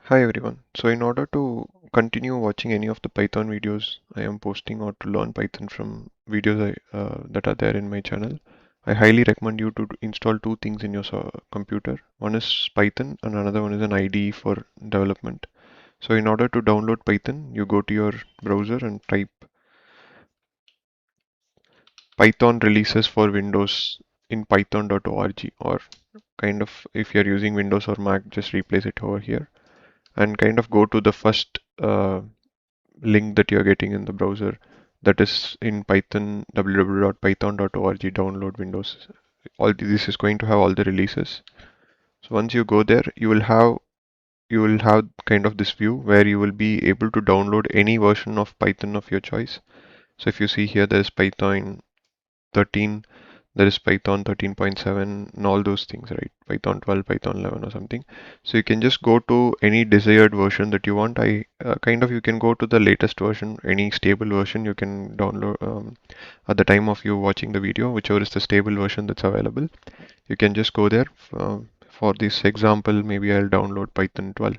Hi everyone. So in order to continue watching any of the Python videos I am posting or to learn Python from videos that are there in my channel, I highly recommend you to install two things in your computer. One is Python and another one is an IDE for development. So in order to download Python, you go to your browser and type Python releases for Windows in python.org, or kind of if you're using Windows or Mac, just replace it over here and kind of go to the first link that you're getting in the browser, that is in Python, www.python.org, download Windows. This is going to have all the releases. So once you go there, you will have kind of this view where you will be able to download any version of Python of your choice. So if you see here, there's Python 13, there is Python 13.7 and all those things, right? Python 12, Python 11 or something. So you can just go to any desired version that you want. You can go to the latest version, any stable version you can download at the time of you watching the video, whichever is the stable version that's available. You can just go there. For this example, maybe I'll download Python 12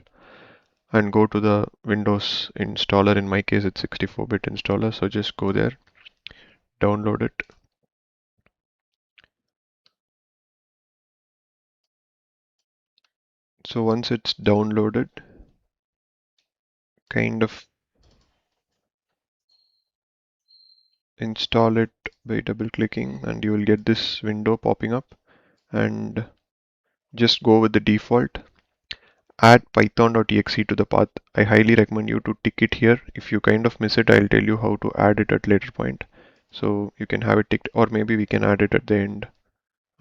and go to the Windows installer. In my case, it's 64-bit installer. So just go there, download it. So once it's downloaded, kind of install it by double clicking and you will get this window popping up, and just go with the default. Add python.exe to the path. I highly recommend you to tick it here. If you kind of miss it, I'll tell you how to add it at later point. So you can have it ticked, or maybe we can add it at the end.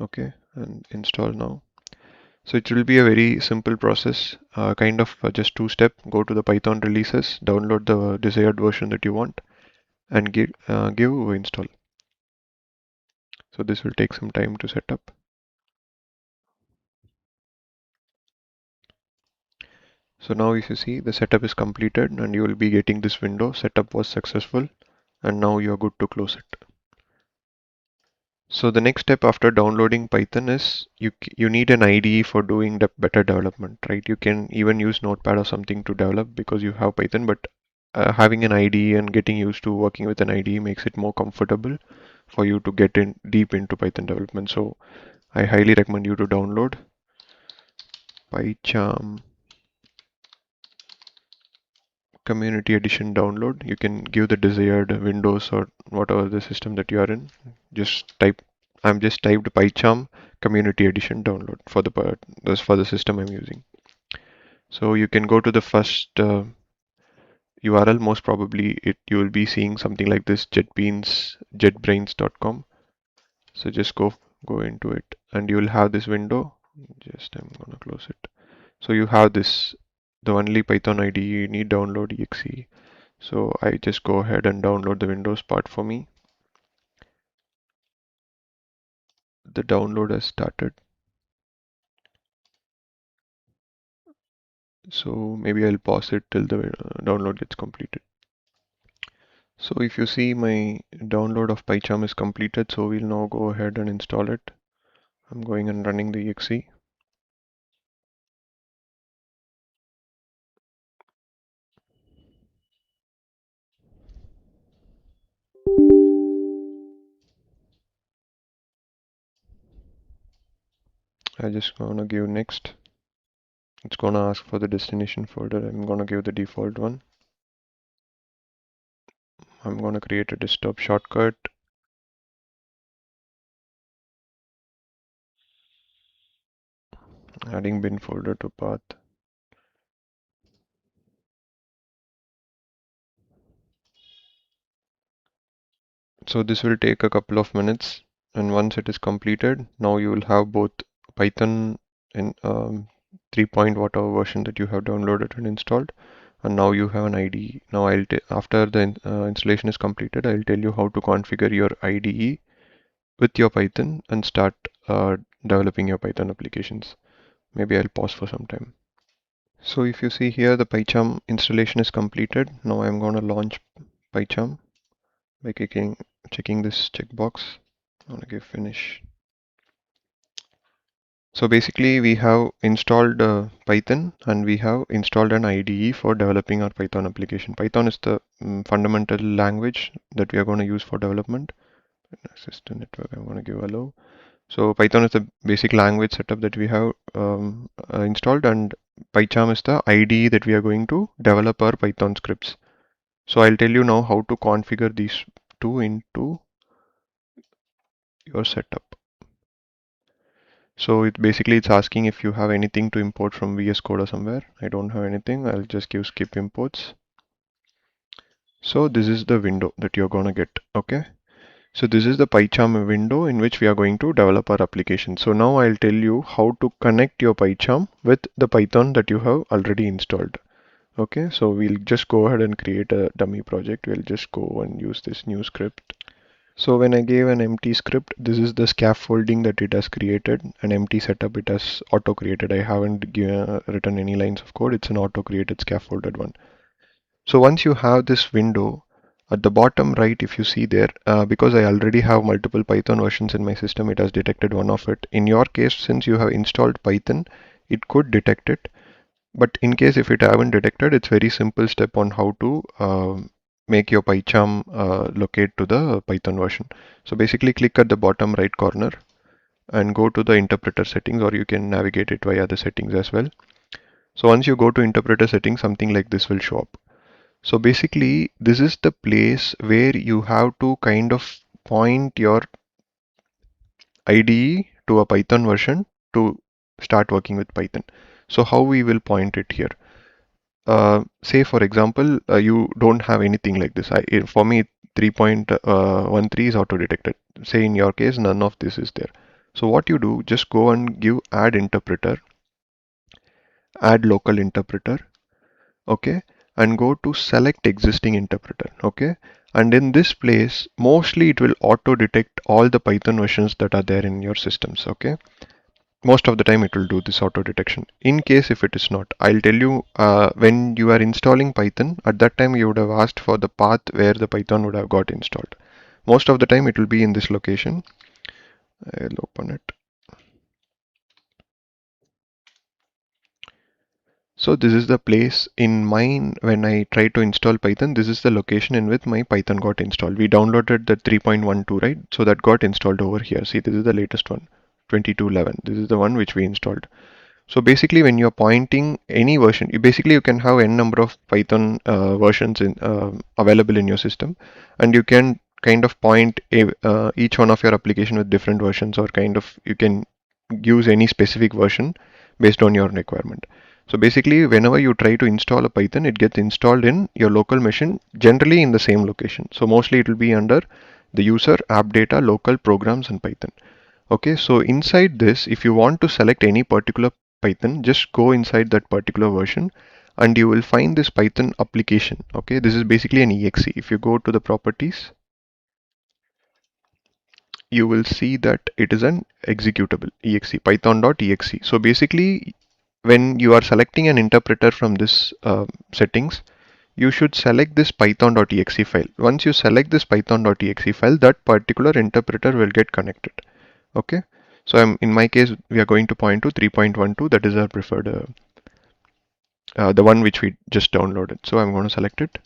Okay, and install now. So it will be a very simple process, just two-step. Go to the Python releases, download the desired version that you want, and give install. So this will take some time to set up. So now if you see, the setup is completed and you will be getting this window, setup was successful, and now you're good to close it. So the next step after downloading Python is you need an IDE for doing the better development, right? You can even use Notepad or something to develop because you have Python, but having an IDE and getting used to working with an IDE makes it more comfortable for you to get in deep into Python development. So I highly recommend you to download PyCharm Community Edition download. You can give the desired Windows or whatever the system that you are in. I'm just typed PyCharm Community Edition download for the that's for the system I'm using. So you can go to the first URL. Most probably you will be seeing something like this, jetbrains.com. So just go into it and you will have this window. I'm gonna close it. So you have this, the only Python IDE you need, download exe. So I just go ahead and download the Windows part for me. The download has started. So maybe I'll pause it till the download gets completed. So if you see, my download of PyCharm is completed, so we'll now go ahead and install it. I'm going and running the exe. I just gonna give next. It's gonna ask for the destination folder. I'm gonna give the default one. I'm gonna create a desktop shortcut. Adding bin folder to path. So this will take a couple of minutes, and once it is completed, now you will have both Python and 3 point whatever version that you have downloaded and installed, and now you have an IDE. Now after the installation is completed, I'll tell you how to configure your IDE with your Python and start developing your Python applications. Maybe I'll pause for some time. So if you see here, the PyCharm installation is completed. Now I'm going to launch PyCharm by checking this checkbox. I'm going to give finish. So basically we have installed Python, and we have installed an IDE for developing our Python application. Python is the fundamental language that we are going to use for development. System network, I'm going to give allow. So Python is the basic language setup that we have installed, and PyCharm is the IDE that we are going to develop our Python scripts. So I'll tell you now how to configure these two into your setup. So it basically it's asking if you have anything to import from VS Code or somewhere. I don't have anything. I'll just give skip imports. So this is the window that you're gonna get. Okay. So this is the PyCharm window in which we are going to develop our application. So now I'll tell you how to connect your PyCharm with the Python that you have already installed. Okay, so we'll just go ahead and create a dummy project. We'll just go and use this new script. So when I gave an empty script, this is the scaffolding that it has created, an empty setup it has auto created. I haven't written any lines of code. It's an auto created scaffolded one. So once you have this window, at the bottom right, if you see there, because I already have multiple Python versions in my system, it has detected one of it. In your case, since you have installed Python, it could detect it. But in case if it haven't detected, it's very simple step on how to make your PyCharm locate to the Python version. So basically click at the bottom right corner and go to the interpreter settings, or you can navigate it via the settings as well. So once you go to interpreter settings, something like this will show up. So basically this is the place where you have to kind of point your IDE to a Python version to start working with Python. So how we will point it here? Say for example, you don't have anything like this. For me, 3.13 is auto detected. Say in your case, none of this is there. So what you do, just go and give add interpreter, add local interpreter, okay, and go to select existing interpreter, okay. And in this place, mostly it will auto detect all the Python versions that are there in your systems, okay. Most of the time it will do this auto detection. In case if it is not, I'll tell you when you are installing Python, at that time you would have asked for the path where the Python would have got installed. Most of the time it will be in this location. I'll open it. So this is the place in mine when I try to install Python. This is the location in which my Python got installed. We downloaded the 3.12, right? So that got installed over here. See, this is the latest one, 2211. This is the one which we installed. So basically, when you're pointing any version, you can have n number of Python versions available in your system, and you can kind of point each one of your application with different versions, or kind of you can use any specific version based on your requirement. So basically, whenever you try to install a Python, it gets installed in your local machine, generally in the same location. So mostly it will be under the user, app data, local programs, and Python. Okay, so inside this, if you want to select any particular Python, just go inside that particular version and you will find this Python application. Okay, this is basically an exe. If you go to the properties, you will see that it is an executable exe, python.exe. So basically, when you are selecting an interpreter from this settings, you should select this python.exe file. Once you select this python.exe file, that particular interpreter will get connected. Okay, so in my case we are going to point to 3.12, that is our preferred the one which we just downloaded. So I'm going to select it.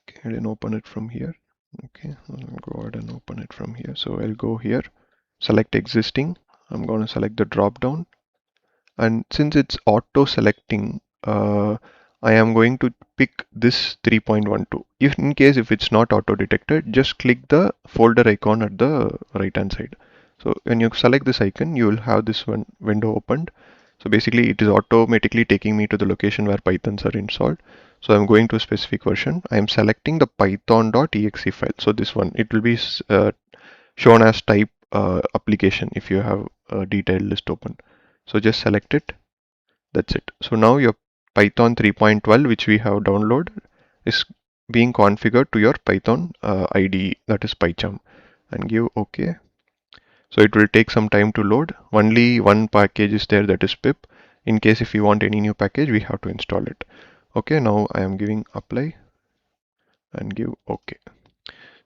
Okay, and then open it from here. Okay, I'll go ahead and open it from here. So I'll go here, select existing. I'm going to select the drop down, and since it's auto selecting, I am going to pick this 3.12. If in case if it's not auto detected, just click the folder icon at the right hand side. So when you select this icon, you will have this one window opened. So basically it is automatically taking me to the location where Pythons are installed. So I'm going to a specific version. I am selecting the python.exe file. So this one, it will be shown as type application if you have a detailed list open. So just select it. That's it. So now your Python 3.12, which we have downloaded, is being configured to your Python IDE, that is PyCharm, and give OK. So it will take some time to load. Only one package is there, that is pip. In case if you want any new package, we have to install it. Okay, now I am giving apply and give OK.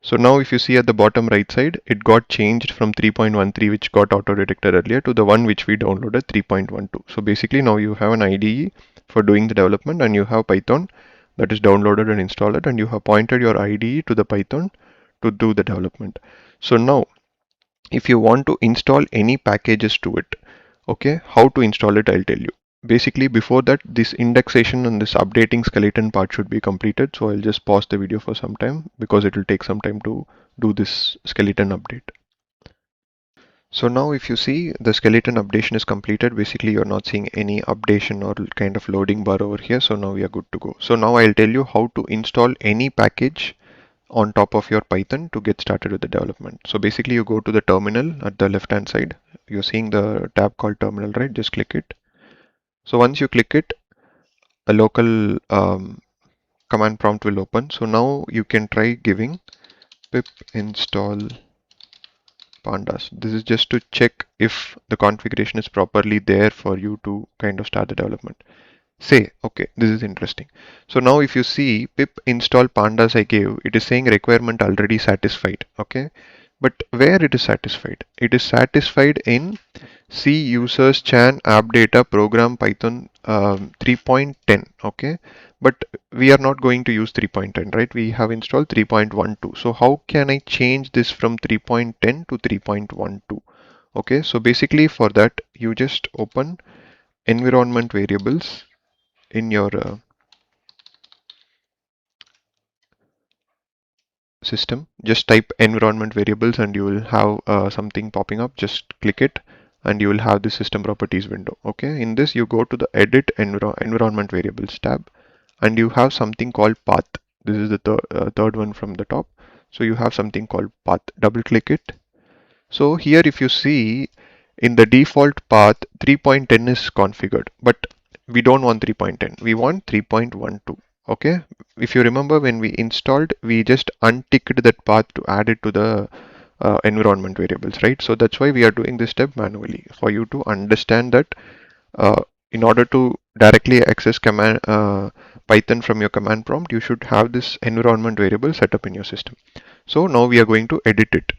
So now if you see at the bottom right side, it got changed from 3.13, which got auto detected earlier, to the one which we downloaded, 3.12. So basically now you have an IDE for doing the development, and you have Python that is downloaded and installed, and you have pointed your IDE to the Python to do the development. So now if you want to install any packages to it, okay, how to install it, I'll tell you. Basically, before that, this indexation and this updating skeleton part should be completed. So I'll just pause the video for some time because it will take some time to do this skeleton update. So now if you see the skeleton updation is completed, basically you're not seeing any updation or kind of loading bar over here. So now we are good to go. So now I'll tell you how to install any package on top of your Python to get started with the development. So basically you go to the terminal at the left hand side. You're seeing the tab called terminal, right? Just click it. So once you click it, a local command prompt will open. So now you can try giving pip install pandas. This is just to check if the configuration is properly there for you to kind of start the development. Say, okay, this is interesting. So now if you see pip install pandas I gave, it is saying requirement already satisfied. Okay, but where it is satisfied? It is satisfied in C users chan app data program Python 3.10. Okay, but we are not going to use 3.10, right? We have installed 3.12. So how can I change this from 3.10 to 3.12? Okay, so basically for that you just open environment variables in your system. Just type environment variables and you will have something popping up. Just click it and you will have the system properties window. Okay, in this you go to the edit environment variables tab and you have something called path. This is the third one from the top. So you have something called path. Double click it. So here if you see in the default path 3.10 is configured, but we don't want 3.10. We want 3.12. Okay. If you remember when we installed, we just unticked that path to add it to the environment variables, right? So that's why we are doing this step manually for you to understand that in order to directly access command Python from your command prompt, you should have this environment variable set up in your system. So now we are going to edit it.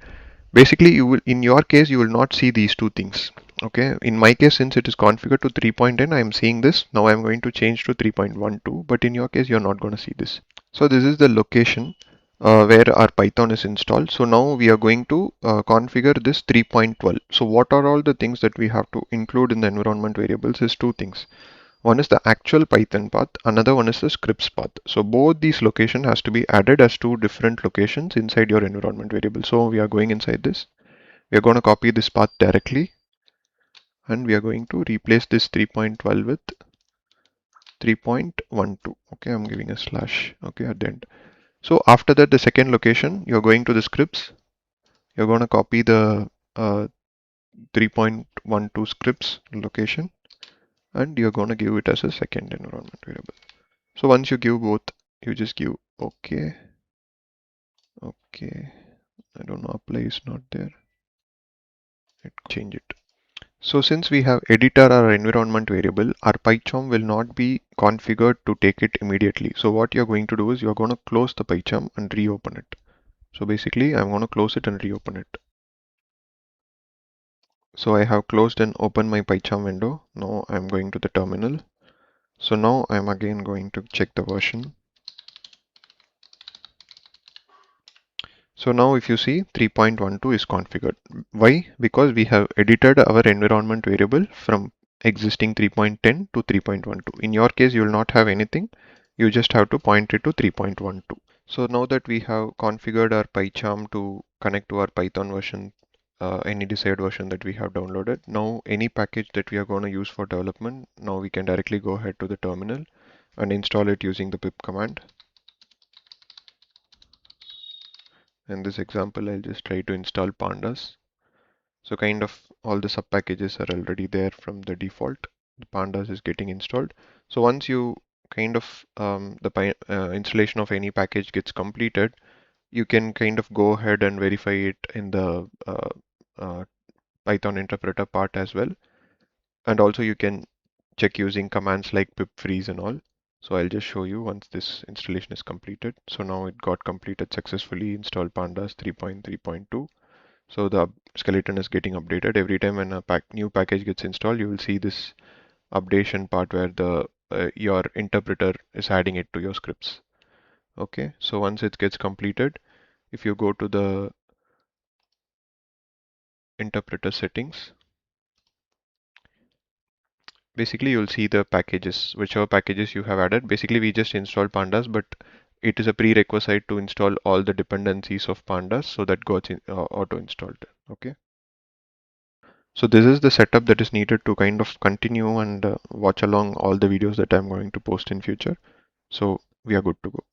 Basically, you will, in your case, you will not see these two things. Okay. In my case, since it is configured to 3.10, I am seeing this. Now I am going to change to 3.12, but in your case, you're not going to see this. So this is the location where our Python is installed. So now we are going to configure this 3.12. So what are all the things that we have to include in the environment variables is two things. One is the actual Python path, another one is the scripts path. So both these location has to be added as two different locations inside your environment variable. So we are going inside this. We are going to copy this path directly and we are going to replace this 3.12 with 3.12. Okay, I'm giving a slash, okay, at the end. So after that, the second location, you're going to the scripts. You're going to copy the 3.12 scripts location and you're going to give it as a second environment variable. So once you give both, you just give okay, okay. I don't know, apply is not there. Change it. So since we have editor or environment variable, our PyCharm will not be configured to take it immediately. So what you're going to do is you're going to close the PyCharm and reopen it. So basically I'm going to close it and reopen it. So I have closed and opened my PyCharm window. Now I'm going to the terminal. So now I'm again going to check the version. So now if you see 3.12 is configured. Why? Because we have edited our environment variable from existing 3.10 to 3.12. In your case, you will not have anything. You just have to point it to 3.12. So now that we have configured our PyCharm to connect to our Python version, any desired version that we have downloaded, now any package that we are going to use for development, now we can directly go ahead to the terminal and install it using the pip command. In this example, I'll just try to install pandas. So kind of all the sub packages are already there from the default. The pandas is getting installed. So once you kind of installation of any package gets completed, you can kind of go ahead and verify it in the uh, Python interpreter part as well. And also you can check using commands like pip freeze and all. So I'll just show you once this installation is completed. So now it got completed successfully. Install pandas 3.3.2. So the skeleton is getting updated every time when a new package gets installed. You will see this updation part where the your interpreter is adding it to your scripts. Okay, so once it gets completed, if you go to the interpreter settings, basically you'll see the packages, whichever packages you have added. Basically we just installed pandas, but it is a prerequisite to install all the dependencies of pandas, so that got auto installed. Okay, so this is the setup that is needed to kind of continue and watch along all the videos that I'm going to post in future. So we are good to go.